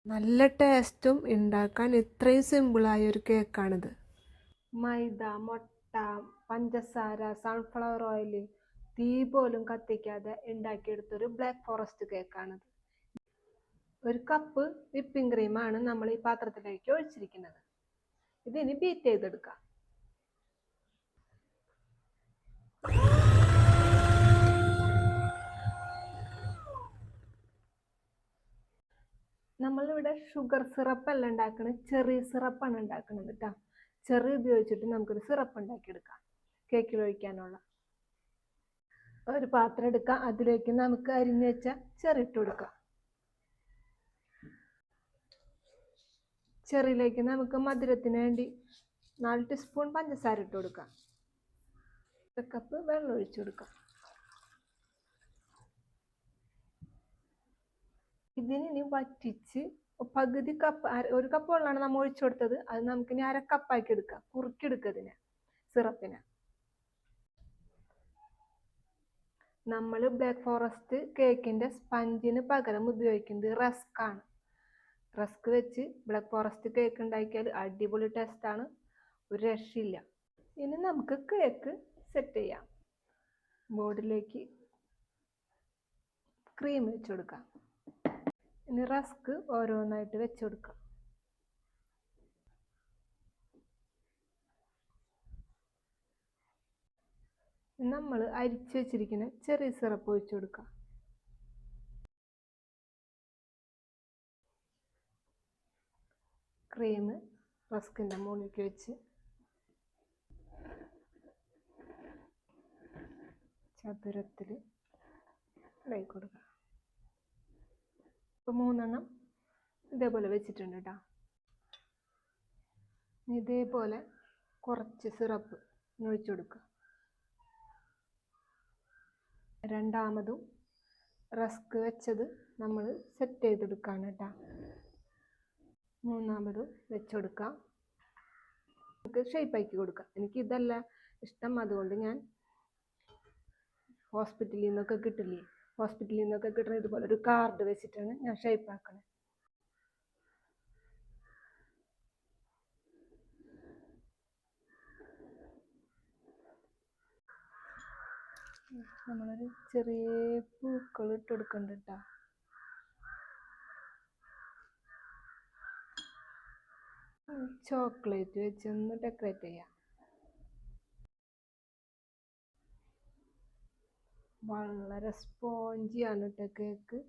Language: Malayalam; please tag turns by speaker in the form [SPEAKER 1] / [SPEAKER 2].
[SPEAKER 1] നല്ല ടേസ്റ്റും ഉണ്ടാക്കാൻ ഇത്രയും സിമ്പിളായ ഒരു കേക്കാണിത്. മൈദ, മുട്ട, പഞ്ചസാര, സൺഫ്ലവർ ഓയിൽ, തീ പോലും കത്തിക്കാതെ ഉണ്ടാക്കിയെടുത്തൊരു ബ്ലാക്ക് ഫോറസ്റ്റ് കേക്കാണിത്. ഒരു കപ്പ് വിപ്പിംഗ് ക്രീമാണ് നമ്മൾ ഈ പാത്രത്തിലേക്ക് ഒഴിച്ചിരിക്കുന്നത്. ഇതിനി ബീറ്റ് ചെയ്തെടുക്കാം. നമ്മളിവിടെ ഷുഗർ സിറപ്പല്ല ഉണ്ടാക്കുന്നത്, ചെറി സിറപ്പാണ് ഉണ്ടാക്കുന്നത് കേട്ടോ. ചെറി ഉപയോഗിച്ചിട്ട് നമുക്കൊരു സിറപ്പ് ഉണ്ടാക്കിയെടുക്കാം കേക്കിൽ ഒഴിക്കാനുള്ള. ഒരു പാത്രം എടുക്കാം, അതിലേക്ക് നമുക്ക് അരിഞ്ഞു വെച്ച ചെറി ഇട്ട് കൊടുക്കാം. ചെറിയിലേക്ക് നമുക്ക് മധുരത്തിന് വേണ്ടി 4 ടീസ്പൂൺ പഞ്ചസാര ഇട്ട് കൊടുക്കാം. 1 കപ്പ് വെള്ളം ഒഴിച്ചു കൊടുക്കാം. ഇതിനി വറ്റിച്ച് പകുതി കപ്പ്, 1 കപ്പ് വെള്ളമാണ് നമ്മൾ ഒഴിച്ചു കൊടുത്തത്. അത് നമുക്കിനി 1/2 കപ്പാക്കി എടുക്കാം. കുറുക്കിയെടുക്കുക ഇതിനെ, സിറപ്പിനെ. നമ്മൾ ബ്ലാക്ക് ഫോറസ്റ്റ് കേക്കിൻ്റെ സ്പഞ്ചിന് പകരം ഉപയോഗിക്കുന്നത് റസ്ക് ആണ്. റസ്ക് വെച്ച് ബ്ലാക്ക് ഫോറസ്റ്റ് കേക്ക് ഉണ്ടാക്കിയാൽ അടിപൊളി ടേസ്റ്റാണ്, ഒരു രക്ഷയില്ല. ഇനി നമുക്ക് കേക്ക് സെറ്റ് ചെയ്യാം. ബോർഡിലേക്ക് ക്രീം വെച്ച് കൊടുക്കാം. ഇനി റസ്ക് ഓരോന്നായിട്ട് വെച്ച് കൊടുക്കാം. നമ്മൾ അരിച്ചു വെച്ചിരിക്കുന്ന ചെറിയ സിറപ്പ് ഒഴിച്ചു കൊടുക്കാം. ക്രീം റസ്കിൻ്റെ മുകളിലേക്ക് വെച്ച് ചതുരത്തിൽ ഇളക്കി കൊടുക്കുക. ഇപ്പോൾ 3 എണ്ണം ഇതേപോലെ വെച്ചിട്ടുണ്ട് കേട്ടോ. ഇതേപോലെ കുറച്ച് സിറപ്പ് ഒഴിച്ചു കൊടുക്കുക. രണ്ടാമതും റസ്ക് വെച്ചത് നമ്മൾ സെറ്റ് ചെയ്തെടുക്കുകയാണ് കേട്ടോ. മൂന്നാമതും വെച്ചെടുക്കാം. നമുക്ക് ഷേപ്പാക്കി കൊടുക്കാം. എനിക്ക് ഇതല്ല ഇഷ്ടം, അതുകൊണ്ട് ഞാൻ ഹോസ്പിറ്റലിൽ നിന്നൊക്കെ കിട്ടുന്ന ഇതുപോലെ ഒരു കാർഡ് വെച്ചിട്ടാണ് ഞാൻ ഷേപ്പാക്കണത്. നമ്മളൊരു ചെറിയ പൂക്കൾ ഇട്ട് കൊടുക്കുന്നുണ്ട് കേട്ടോ. ചോക്ലേറ്റ് വെച്ച് ഒന്ന് ഡെക്കറേറ്റ് ചെയ്യാം. വളരെ സ്പോഞ്ചിയാണ് കേട്ടോ കേക്ക്.